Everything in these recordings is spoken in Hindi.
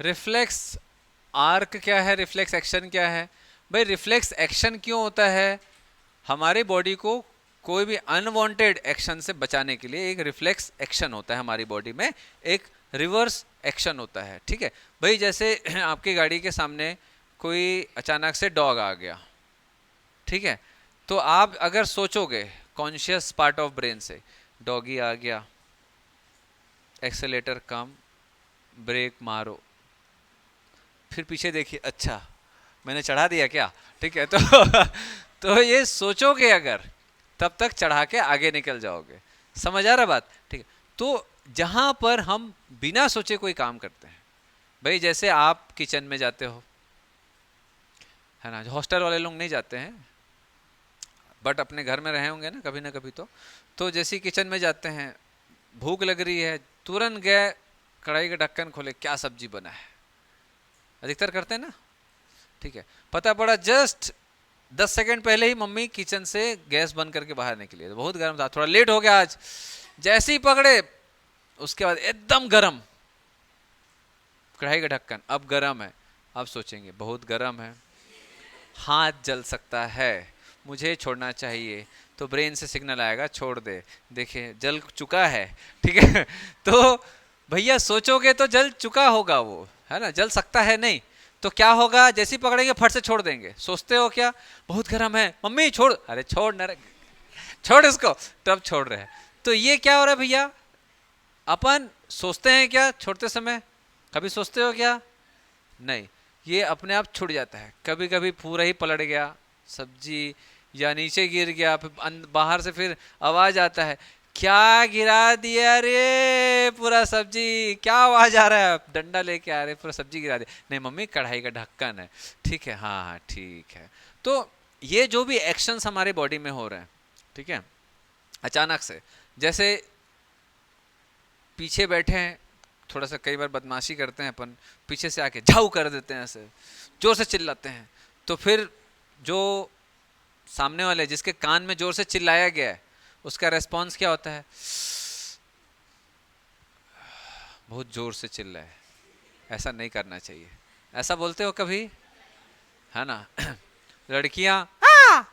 रिफ्लेक्स आर्क क्या है, रिफ्लेक्स एक्शन क्या है? भाई रिफ्लेक्स एक्शन क्यों होता है? हमारी बॉडी को कोई भी अनवांटेड एक्शन से बचाने के लिए एक रिफ्लेक्स एक्शन होता है हमारी बॉडी में, एक रिवर्स एक्शन होता है, ठीक है। भाई जैसे आपकी गाड़ी के सामने कोई अचानक से डॉग आ गया, ठीक है, तो आप अगर सोचोगे कॉन्शियस पार्ट ऑफ ब्रेन से, डॉगी आ गया, एक्सेलेटर कम, ब्रेक मारो, फिर पीछे देखिए, अच्छा मैंने चढ़ा दिया क्या, ठीक है, तो तो ये सोचोगे अगर, तब तक चढ़ा के आगे निकल जाओगे। समझ आ रहा बात? ठीक है। तो जहां पर हम बिना सोचे कोई काम करते हैं, भाई जैसे आप किचन में जाते हो, है ना, हॉस्टल वाले लोग नहीं जाते हैं, बट अपने घर में रहे होंगे ना कभी तो जैसे किचन में जाते हैं, भूख लग रही है, तुरंत गए कढ़ाई का ढक्कन खोले, क्या सब्जी बना है, अधिकतर करते हैं ना, ठीक है। पता पड़ा जस्ट 10 सेकंड पहले ही मम्मी किचन से गैस बंद करके बाहर निकली है, बहुत गर्म था, थोड़ा लेट हो गया आज, जैसे ही पकड़े उसके बाद एकदम गर्म कढ़ाई का ढक्कन, अब गर्म है, अब सोचेंगे बहुत गर्म है, हाथ जल सकता है, मुझे छोड़ना चाहिए, तो ब्रेन से सिग्नल आएगा छोड़ दे, देखिए जल चुका है, ठीक है। तो भैया सोचोगे तो जल चुका होगा वो, है ना, जल सकता है नहीं, तो क्या होगा, जैसे ही पकड़ेंगे फट से छोड़ देंगे, सोचते हो क्या, बहुत गर्म है मम्मी छोड़, अरे छोड़ न, छोड़ इसको, तब छोड़ रहे हैं। तो ये क्या हो रहा है भैया, अपन सोचते हैं क्या छोड़ते समय, कभी सोचते हो क्या, नहीं, ये अपने आप छूट जाता है, कभी कभी पूरा ही पलट गया सब्जी, या नीचे गिर गया, फिर बाहर से फिर आवाज आता है, क्या गिरा दिया रे पूरा सब्जी, क्या आवाज आ रहा है, डंडा लेके आ रहे पूरा सब्जी गिरा दिया, नहीं मम्मी कढ़ाई का ढक्कन है, ठीक है, हाँ हाँ ठीक है। तो ये जो भी एक्शंस हमारे बॉडी में हो रहे हैं, ठीक है, अचानक से, जैसे पीछे बैठे हैं, थोड़ा सा कई बार बदमाशी करते हैं अपन, पीछे से आके झाऊ कर देते हैं, ऐसे जोर से चिल्लाते हैं, तो फिर जो सामने वाले जिसके कान में जोर से चिल्लाया गया है, उसका रेस्पॉन्स क्या होता है, बहुत जोर से चिल्लाए, ऐसा नहीं करना चाहिए, ऐसा बोलते हो कभी, है ना। लड़कियां "हाँ!"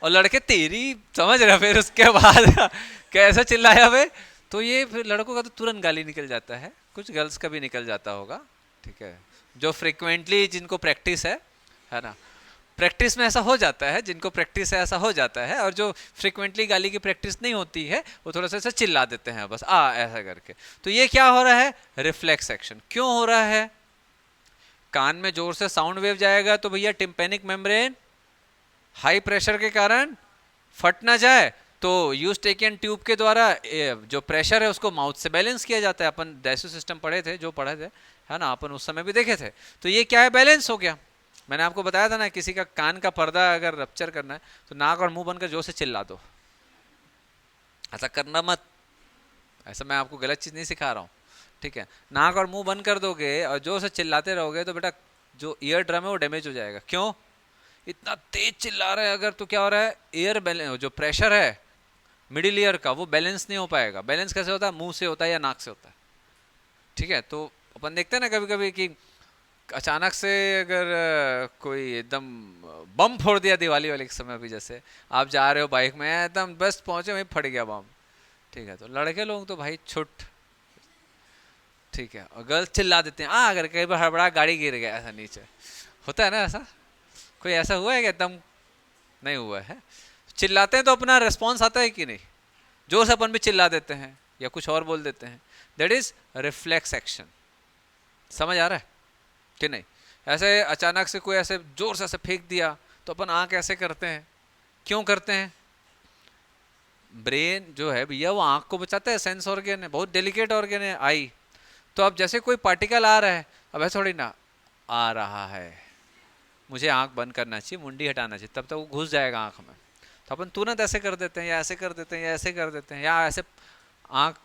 और लड़के तेरी, समझ रहे हो? फिर उसके बाद कैसा चिल्लाया वे, तो ये फिर लड़कों का तो तुरंत गाली निकल जाता है, कुछ गर्ल्स का भी निकल जाता होगा, ठीक है, जो फ्रिक्वेंटली जिनको प्रैक्टिस है ना, प्रैक्टिस में ऐसा हो जाता है, जिनको प्रैक्टिस है ऐसा हो जाता है, और जो फ्रिक्वेंटली गाली की प्रैक्टिस नहीं होती है वो थोड़ा सा ऐसा चिल्ला देते हैं बस आ ऐसा करके। तो ये क्या हो रहा है, रिफ्लेक्स एक्शन। क्यों हो रहा है, कान में जोर से साउंड वेव जाएगा तो भैया टिम्पेनिक मेम्ब्रेन हाई प्रेशर के कारण फट ना जाए, तो यूस्टेकियन ट्यूब के द्वारा जो प्रेशर है उसको माउथ से बैलेंस किया जाता है, अपन डायसो सिस्टम पढ़े थे, जो पढ़े थे, है ना, अपन उस समय भी देखे थे। तो ये क्या है, बैलेंस हो गया। मैंने आपको बताया था ना, किसी का कान का पर्दा अगर रप्चर करना है तो नाक और मुंह बनकर जोर से चिल्ला दो, ऐसा करना मत, ऐसा मैं आपको गलत चीज़ नहीं सिखा रहा हूँ, ठीक है। नाक और मुंह बंद कर दोगे और जोर से चिल्लाते रहोगे तो बेटा जो ईयर ड्रम है वो डैमेज हो जाएगा। क्यों, इतना तेज चिल्ला रहे हैं अगर, तो क्या हो रहा है, एयर बैलेंस, जो प्रेशर है मिडिल ईयर का, वो बैलेंस नहीं हो पाएगा। बैलेंस कैसे होता है, मुंह से होता है या नाक से होता है, ठीक है। तो अपन देखते हैं ना कभी कभी कि अचानक से अगर कोई एकदम बम फोड़ दिया दिवाली वाले के समय भी, जैसे आप जा रहे हो बाइक में, एकदम बस पहुंचे वहीं फट गया बम, ठीक है, तो लड़के लोग तो भाई छुट, ठीक है, और गर्ल्स चिल्ला देते हैं अगर कहीं पर हड़बड़ा गाड़ी गिर गया ऐसा नीचे, होता है ना ऐसा, कोई ऐसा हुआ है कि एकदम नहीं हुआ है, चिल्लाते हैं तो अपना रिस्पॉन्स आता है कि नहीं, जोर से अपन भी चिल्ला देते हैं या कुछ और बोल देते हैं, दैट इज रिफ्लेक्स एक्शन। समझ आ रहा है कि नहीं? ऐसे अचानक से कोई ऐसे जोर से ऐसे फेंक दिया तो अपन आंख ऐसे करते हैं, क्यों करते हैं, ब्रेन जो है भैया वो आंख को बचाता है, सेंस ऑर्गन है, बहुत डेलिकेट ऑर्गन है आई। तो अब जैसे कोई पार्टिकल आ रहा है, अब ऐसा थोड़ी ना आ रहा है, मुझे आंख बंद करना चाहिए, मुंडी हटाना चाहिए, तब तक वो घुस जाएगा आंख में, तो अपन तुरंत ऐसे कर देते हैं या ऐसे कर देते हैं या ऐसे कर देते हैं या ऐसे आंख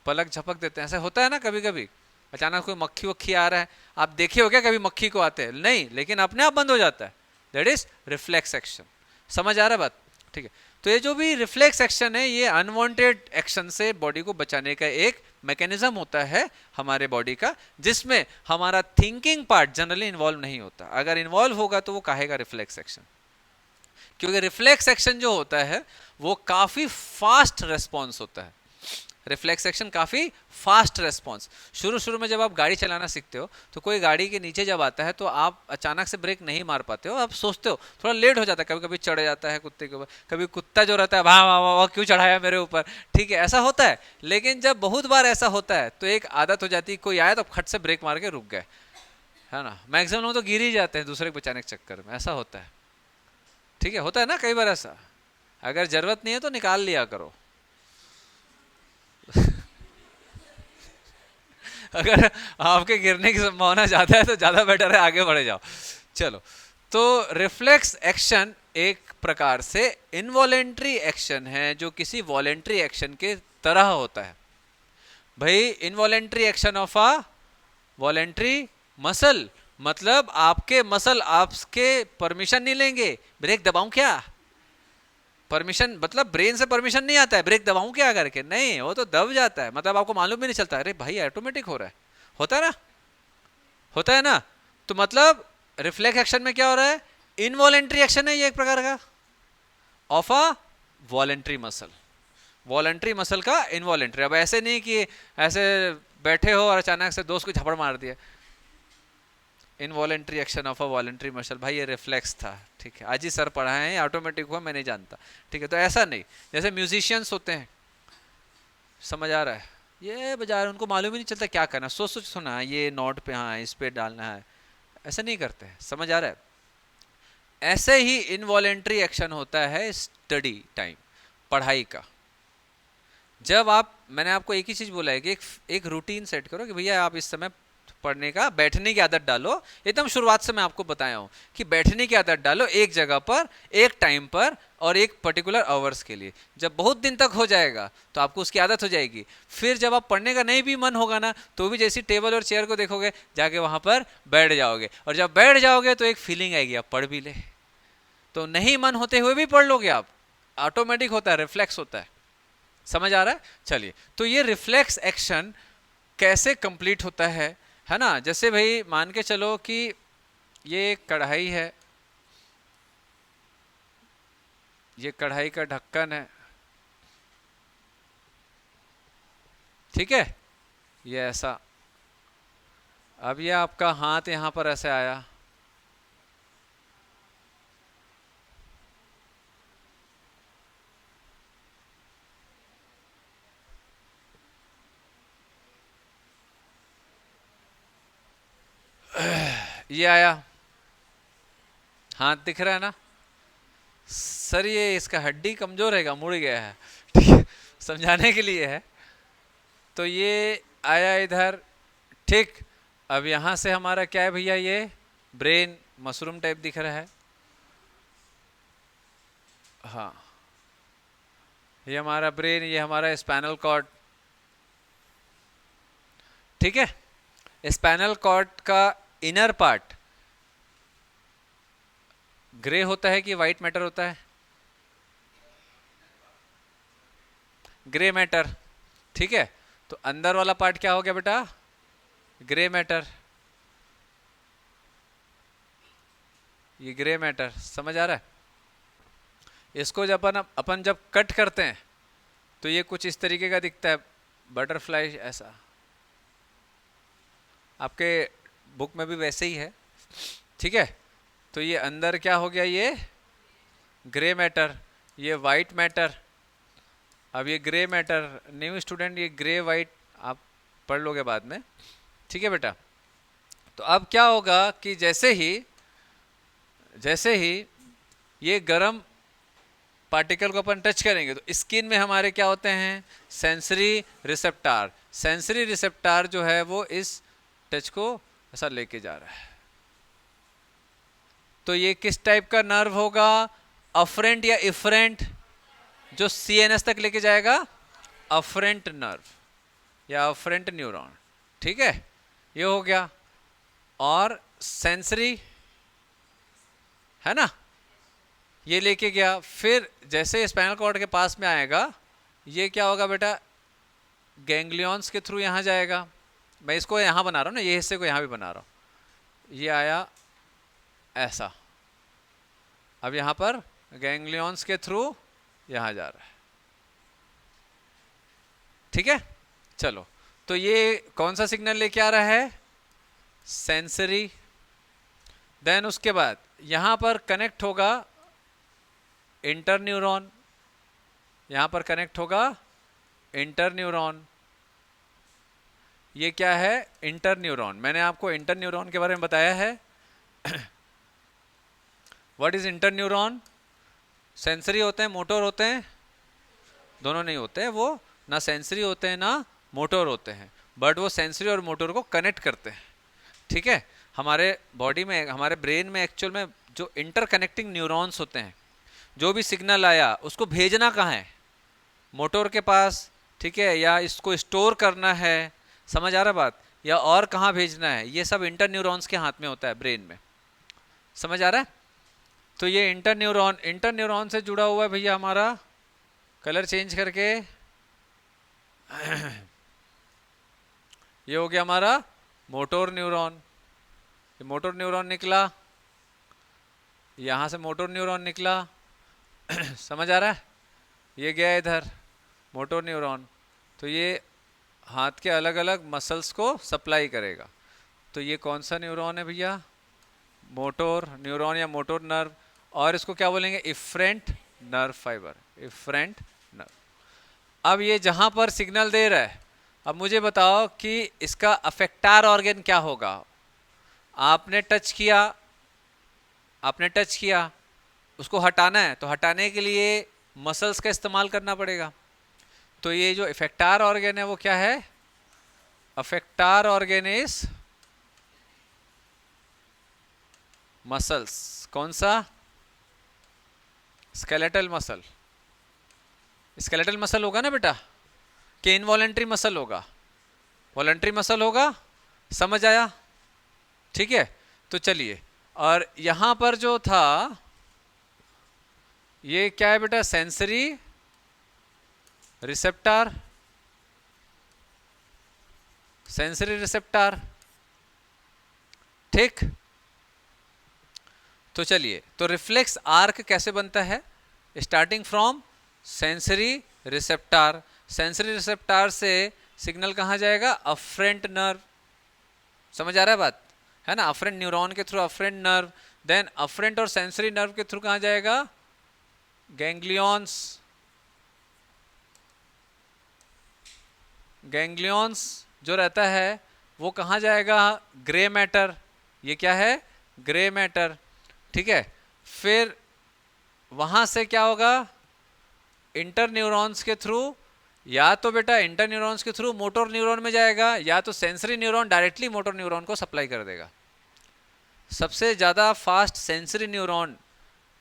पलक झपक देते हैं, ऐसे होता है ना कभी कभी। अचानक कोई मक्खी वक्खी आ रहा है, आप देखे हो क्या कभी मक्खी को आते हैं, नहीं, लेकिन अपने आप बंद हो जाता है, दैट इज रिफ्लेक्स एक्शन। समझ आ रहा है बात, ठीक है। तो ये जो भी रिफ्लेक्स एक्शन है ये अनवांटेड एक्शन से बॉडी को बचाने का एक मैकेनिज्म होता है हमारे बॉडी का, जिसमें हमारा थिंकिंग पार्ट जनरली इन्वॉल्व नहीं होता। अगर इन्वॉल्व होगा तो वो कहेगा रिफ्लेक्स एक्शन, क्योंकि रिफ्लेक्स एक्शन जो होता है वो काफी फास्ट रेस्पॉन्स होता है। रिफ्लेक्स एक्शन काफी फास्ट रेस्पॉन्स। शुरू शुरू में जब आप गाड़ी चलाना सीखते हो तो कोई गाड़ी के नीचे जब आता है तो आप अचानक से ब्रेक नहीं मार पाते हो, आप सोचते हो, थोड़ा लेट हो जाता है, कभी कभी चढ़ जाता है कुत्ते के ऊपर, कभी कुत्ता जो रहता है वाह वाह वाह वाह क्यों चढ़ाया मेरे ऊपर, ठीक है ऐसा होता है। लेकिन जब बहुत बार ऐसा होता है तो एक आदत हो जाती है, कोई आया तो खट से ब्रेक मार के रुक गए, है ना। मैक्सिमम लोग तो गिर ही जाते हैं दूसरे को बचाने के चक्कर में, ऐसा होता है, ठीक है, होता है ना कई बार ऐसा। अगर जरूरत नहीं है तो निकाल लिया करो अगर आपके गिरने की संभावना ज्यादा है तो ज्यादा बेटर है आगे बढ़े जाओ। चलो, तो रिफ्लेक्स एक्शन एक प्रकार से इनवॉलेंट्री एक्शन है जो किसी वॉलेंट्री एक्शन के तरह होता है। भाई involuntary action of a voluntary muscle, मतलब आपके मसल आपके परमिशन नहीं लेंगे, ब्रेक दबाऊं क्या, परमिशन मतलब ब्रेन से परमिशन नहीं आता है ब्रेक दबाऊं क्या करके, नहीं वो तो दब जाता है, मतलब आपको मालूम भी नहीं चलता, अरे भाई ऑटोमेटिक हो रहा है, होता है ना, होता है ना। तो मतलब रिफ्लेक्स एक्शन में क्या हो रहा है, इनवॉलेंट्री एक्शन है ये एक प्रकार का of a voluntary muscle, voluntary muscle का इनवॉलेंट्री। अब ऐसे नहीं कि ऐसे बैठे हो और अचानक से दोस्त को झपड़ मार दिया, involuntary action of a voluntary muscle, भाई ये रिफ्लेक्स था, ठीक है आज ही सर पढ़ाए हैं, ऑटोमेटिक हुआ मैं नहीं जानता, ठीक है। तो ऐसा नहीं, जैसे म्यूजिशियंस होते हैं, समझ आ रहा है, ये बजा रहे उनको मालूम ही नहीं चलता क्या करना, सोच सोच सुना ये नोट पे हाँ इस पे डालना है, ऐसा नहीं करते हैं, समझ आ रहा है। ऐसे ही इनवॉलेंट्री एक्शन होता है स्टडी टाइम, पढ़ाई का। जब आप, मैंने आपको एक ही चीज बोला है कि एक रूटीन सेट करो कि भैया आप इस समय पढ़ने का, बैठने की आदत डालो, एकदम शुरुआत से मैं आपको बताया हूं कि बैठने की आदत डालो एक जगह पर एक टाइम पर और एक पर्टिकुलर आवर्स के लिए। जब बहुत दिन तक हो जाएगा तो आपको उसकी आदत हो जाएगी, फिर जब आप पढ़ने का नहीं भी मन होगा ना तो भी जैसी टेबल और चेयर को देखोगे जाके वहां पर बैठ जाओगे, और जब बैठ जाओगे तो एक फीलिंग आएगी आप पढ़ भी ले, तो नहीं मन होते हुए भी पढ़ लोगे आप, ऑटोमेटिक होता है, रिफ्लेक्स होता है, समझ आ रहा है। चलिए, तो ये रिफ्लेक्स एक्शन कैसे कंप्लीट होता है ना। जैसे भाई मान के चलो कि ये कढ़ाई है, ये कढ़ाई का ढक्कन है, ठीक है, ये ऐसा, अब ये आपका हाथ यहां पर ऐसे आया, ये आया, हाथ दिख रहा है ना सर, ये इसका हड्डी कमजोर है, मुड़ गया है, ठीक है, समझाने के लिए है। तो ये आया इधर, ठीक, अब यहां से हमारा क्या है भैया, ये ब्रेन मशरूम टाइप दिख रहा है, हाँ ये हमारा ब्रेन, ये हमारा स्पाइनल कॉर्ड, ठीक है। स्पाइनल कॉर्ड का इनर पार्ट ग्रे होता है कि व्हाइट मैटर होता है, ग्रे मैटर, ठीक है। तो अंदर वाला पार्ट क्या हो गया बेटा, ग्रे मैटर, ये ग्रे मैटर, समझ आ रहा है। इसको जब अपन जब कट करते हैं तो ये कुछ इस तरीके का दिखता है, बटरफ्लाई ऐसा, आपके बुक में भी वैसे ही है, ठीक है। तो ये अंदर क्या हो गया, ये ग्रे मैटर, ये वाइट मैटर। अब ये ग्रे मैटर, न्यू स्टूडेंट ये ग्रे वाइट आप पढ़ लोगे बाद में, ठीक है बेटा। तो अब क्या होगा कि जैसे ही ये गर्म पार्टिकल को अपन टच करेंगे तो स्किन में हमारे क्या होते हैं, सेंसरी रिसेप्टार, सेंसरी रिसेप्टार जो है वो इस टच को ऐसा लेके जा रहा है। तो ये किस टाइप का नर्व होगा, अफरेंट या इफरेंट, जो सीएनएस तक लेके जाएगा, अफरेंट नर्व या अफरेंट न्यूरॉन, ठीक है, ये हो गया। और सेंसरी है ना, ये लेके गया, फिर जैसे स्पाइनल कॉर्ड के पास में आएगा, ये क्या होगा बेटा, गैंग्लियंस के थ्रू यहाँ जाएगा। मैं इसको यहाँ बना रहा हूँ ना, ये हिस्से को यहाँ भी बना रहा हूँ। ये आया ऐसा, अब यहाँ पर गैंग्लियंस के थ्रू यहाँ जा रहा है। ठीक है, चलो, तो ये कौन सा सिग्नल लेके आ रहा है, सेंसरी। देन उसके बाद यहाँ पर कनेक्ट होगा इंटर न्यूरॉन, यहाँ पर कनेक्ट होगा इंटर न्यूरॉन। ये क्या है, इंटर न्यूरॉन। मैंने आपको इंटर न्यूरॉन के बारे में बताया है। What is inter neuron? Sensory होते हैं, मोटर होते हैं, दोनों नहीं होते हैं वो, ना सेंसरी होते हैं ना मोटर होते हैं, बट वो सेंसरी और मोटर को कनेक्ट करते हैं। ठीक है, हमारे बॉडी में, हमारे ब्रेन में एक्चुअल में जो इंटर कनेक्टिंग न्यूरॉन्स होते हैं, जो भी सिग्नल आया उसको भेजना कहाँ है, मोटर के पास, ठीक है, या इसको स्टोर करना है, समझ आ रहा बात, या और कहाँ भेजना है, ये सब इंटर न्यूरॉन्स के हाथ में होता है, ब्रेन में। समझ आ रहा है? तो ये इंटर न्यूरॉन से जुड़ा हुआ है भैया हमारा, कलर चेंज करके ये हो गया हमारा मोटर न्यूरॉन। ये मोटर न्यूरॉन निकला, यहाँ से मोटर न्यूरॉन निकला। समझ आ रहा है? ये गया इधर मोटर न्यूरॉन, तो ये हाथ के अलग अलग मसल्स को सप्लाई करेगा। तो ये कौन सा न्यूरॉन है भैया, मोटर न्यूरॉन या मोटर नर्व, और इसको क्या बोलेंगे, efferent nerve fibre, efferent nerve. अब ये जहाँ पर सिग्नल दे रहा है, अब मुझे बताओ कि इसका अफेक्टार ऑर्गन क्या होगा। आपने टच किया, आपने टच किया, उसको हटाना है, तो हटाने के लिए मसल्स का इस्तेमाल करना पड़ेगा। तो ये जो इफेक्टार ऑर्गन है वो क्या है, अफेक्टार ऑर्गन इज मसल्स। कौन सा, स्केलेटल मसल। स्केलेटल मसल होगा ना बेटा, कि इनवॉलेंट्री मसल होगा, वॉलेंट्री मसल होगा, समझ आया? ठीक है, तो चलिए, और यहां पर जो था ये क्या है बेटा, सेंसरी रिसेप्टर, सेंसरी रिसेप्टर। ठीक, तो चलिए, तो रिफ्लेक्स आर्क कैसे बनता है, starting from sensory receptor. Sensory receptor से सिग्नल कहाँ जाएगा, अफरेंट नर्व। समझ आ रहा है बात, है ना, अफरेंट न्यूरॉन के through afferent nerve, then afferent और सेंसरी नर्व के थ्रू कहाँ जाएगा, गैंग्लियंस। गैंग्लियंस जो रहता है वो कहाँ जाएगा, ग्रे मैटर। ये क्या है, ग्रे मैटर। ठीक है, फिर वहां से क्या होगा, इंटर न्यूरॉन्स के थ्रू, या तो बेटा इंटर न्यूरॉन्स के थ्रू मोटर न्यूरॉन में जाएगा, या तो sensory neuron directly motor neuron को सप्लाई कर देगा। सबसे ज़्यादा फास्ट सेंसरी न्यूरॉन,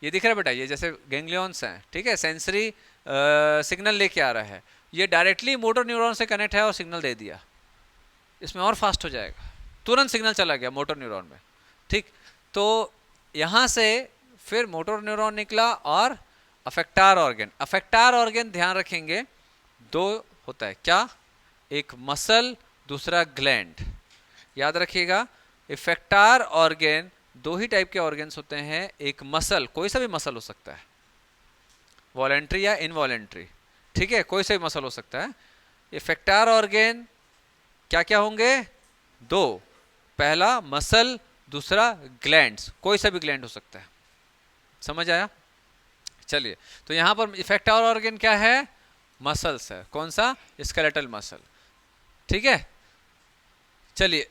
ये दिख रहा है बेटा, ये जैसे गैंग्लियंस हैं, ठीक है, सेंसरी सिग्नल लेके आ रहा है, ये डायरेक्टली मोटर न्यूरॉन से कनेक्ट है और सिग्नल दे दिया, इसमें और फास्ट हो जाएगा, तुरंत सिग्नल चला गया मोटर न्यूरॉन में। ठीक, तो यहाँ से फिर मोटर न्यूरॉन निकला और अफेक्टार ऑर्गन। अफेक्टार ऑर्गन ध्यान रखेंगे दो होता है, क्या, एक मसल, दूसरा ग्लैंड। याद रखिएगा, इफेक्टार ऑर्गन दो ही टाइप के ऑर्गन्स होते हैं, एक मसल, कोई सा भी मसल हो सकता है, वॉलेंट्री या इनवॉलेंट्री, ठीक है, कोई सा भी मसल हो सकता है। इफेक्टार ऑर्गन क्या क्या होंगे, दो, पहला मसल, दूसरा ग्लैंड्स, कोई सा भी ग्लैंड हो सकता है। समझ आया? चलिए, तो यहां पर इफेक्टार ऑर्गन क्या है, मसल्स है, कौन सा, स्केलेटल मसल। ठीक है, चलिए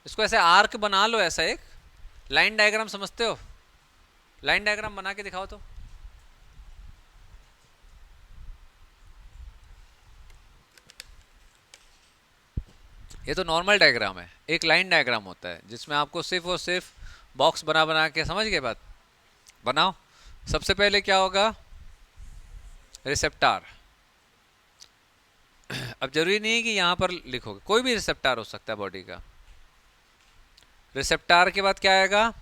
इसको ऐसे आर्क बना लो, ऐसा एक लाइन डायग्राम, समझते हो, लाइन डायग्राम बना के दिखाओ तो। ये तो नॉर्मल डायग्राम है, एक लाइन डायग्राम होता है जिसमें आपको सिर्फ और सिर्फ बॉक्स बना बना के, समझ गए बात, बनाओ। सबसे पहले क्या होगा, रिसेप्टार। अब जरूरी नहीं है कि यहां पर लिखोगे, कोई भी रिसेप्टार हो सकता है बॉडी का, रिसेप्टार के बाद क्या आएगा?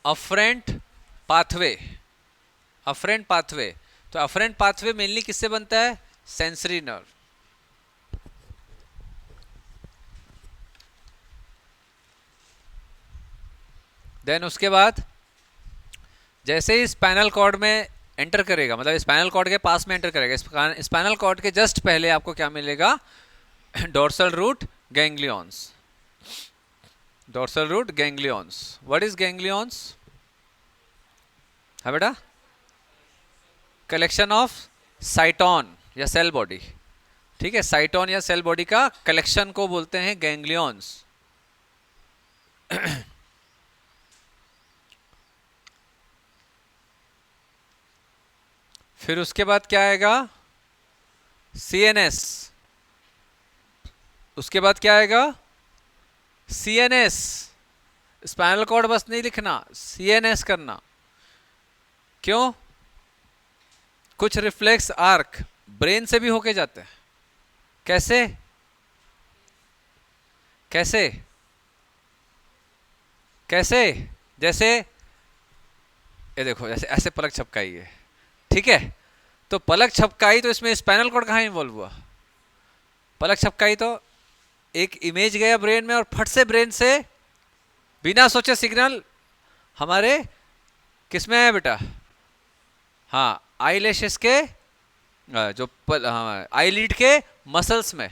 Afferent pathway. अफरेंट पाथवे, तो अफरेंट पाथवे मेनली किससे बनता है? Sensory nerve. देन उसके बाद जैसे ही स्पाइनल कॉर्ड में एंटर करेगा, मतलब स्पाइनल कॉर्ड के पास में एंटर करेगा, स्पाइनल कॉर्ड के जस्ट पहले आपको क्या मिलेगा? Dorsal root ganglions. Dorsal root ganglions. What is ganglions? है बेटा? कलेक्शन ऑफ साइटोन या सेल बॉडी। ठीक है, साइटोन या सेल बॉडी का कलेक्शन को बोलते हैं गैंग्लियंस। फिर उसके बाद क्या आएगा? सीएनएस। उसके बाद क्या आएगा? सीएनएस। स्पाइनल कॉर्ड बस नहीं लिखना, सीएनएस करना। क्यों? कुछ रिफ्लेक्स आर्क ब्रेन से भी होके जाते हैं। कैसे? कैसे? कैसे? जैसे ये देखो, जैसे ऐसे पलक छपकाई है, ठीक है, तो पलक छपकाई तो इसमें स्पाइनल कॉर्ड कहाँ इन्वॉल्व हुआ? पलक छपकाई तो एक इमेज गया ब्रेन में और फट से ब्रेन से बिना सोचे सिग्नल हमारे किसमें है बेटा? हाँ, आईलैशेस के जो आईलिड के मसल्स में।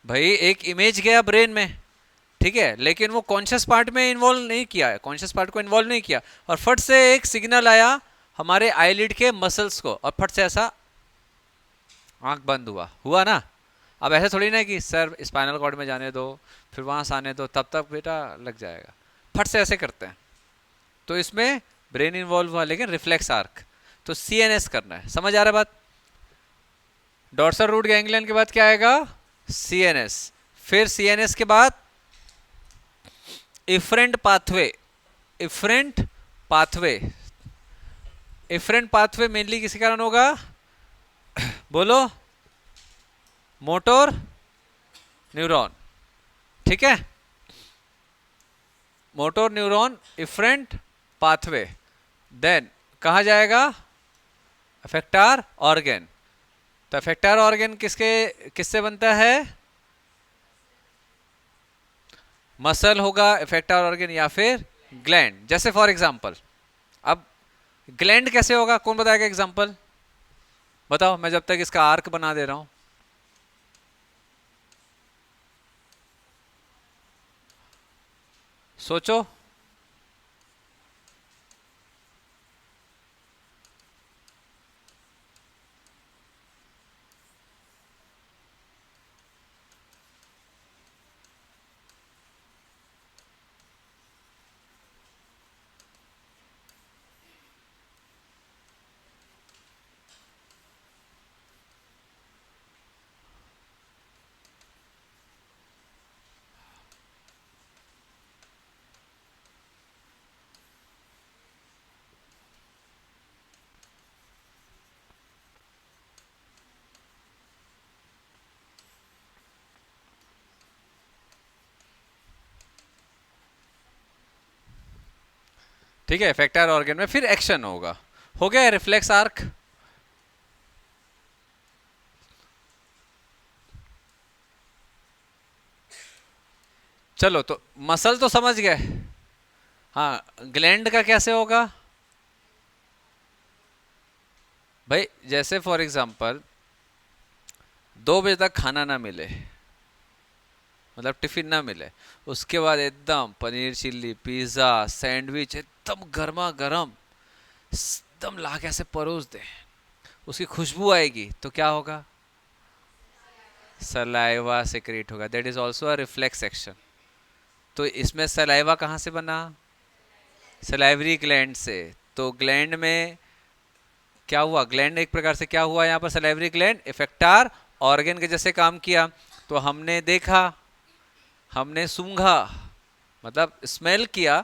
भाई एक इमेज गया ब्रेन में, ठीक है, लेकिन वो कॉन्शियस पार्ट में इन्वॉल्व नहीं किया है, कॉन्शियस पार्ट को इन्वॉल्व नहीं किया, और फट से एक सिग्नल आया हमारे आईलिड के मसल्स को, और फट से ऐसा आंख बंद हुआ। हुआ ना? अब ऐसे थोड़ी ना कि सर स्पाइनल कॉर्ड में जाने दो, फिर वहां से आने दो, तब तक बेटा लग जाएगा। फट से ऐसे करते हैं, तो इसमें ब्रेन इन्वॉल्व हुआ, लेकिन रिफ्लेक्स आर्क। तो सीएनएस करना है। समझ आ रहा है बात? डोर्सल रूट गैंग्लियन के बाद क्या आएगा? सीएनएस। फिर सीएनएस के बाद efferent pathway. Efferent pathway. Efferent pathway mainly किसी कारण होगा? बोलो। Motor neuron. ठीक है, motor neuron efferent pathway. Then कहा जाएगा? Effector organ. तो अफेक्टार ऑर्गन किससे बनता है? मसल होगा अफेक्टार ऑर्गन, या फिर ग्लैंड। जैसे फॉर एग्जांपल, अब ग्लैंड कैसे होगा? कौन बताएगा एग्जांपल? बताओ, मैं जब तक इसका आर्क बना दे रहा हूं। सोचो। ठीक है, इफेक्टर ऑर्गन में फिर एक्शन होगा। हो गया रिफ्लेक्स आर्क। चलो, तो मसल तो समझ गए। हाँ, ग्लैंड का कैसे होगा? भाई जैसे फॉर एग्जांपल 2 बजे तक खाना ना मिले, मतलब टिफिन ना मिले, उसके बाद एकदम पनीर चिल्ली, पिज्ज़ा, सैंडविच एकदम गर्मा गर्म एकदम ला के ऐसे परोस दे, उसकी खुशबू आएगी तो क्या होगा? सलाइवा सेक्रेट होगा। That is also a reflex action. तो इसमें सलाइवा कहाँ से बना? सलाइवरी ग्लैंड से। तो ग्लैंड में क्या हुआ? ग्लैंड एक प्रकार से क्या हुआ यहाँ पर? सलाइवरी ग्लैंड इफेक्टार ऑर्गन के जैसे काम किया। तो हमने देखा, हमने सूंघा, मतलब स्मेल किया,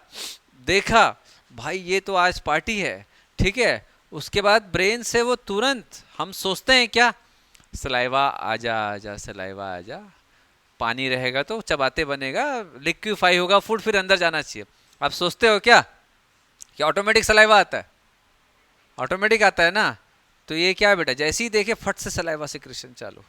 देखा, भाई ये तो आज पार्टी है, ठीक है। उसके बाद ब्रेन से वो तुरंत हम सोचते हैं क्या? सलाइवा आजा आजा, सलाइवा आजा, पानी रहेगा तो चबाते बनेगा, लिक्विफाई होगा फूड, फिर अंदर जाना चाहिए। आप सोचते हो क्या कि ऑटोमेटिक सलाइवा आता है? ऑटोमेटिक आता है ना। तो ये क्या है बेटा, जैसे ही देखे फट से सलाइवा सिक्रेशन चालू।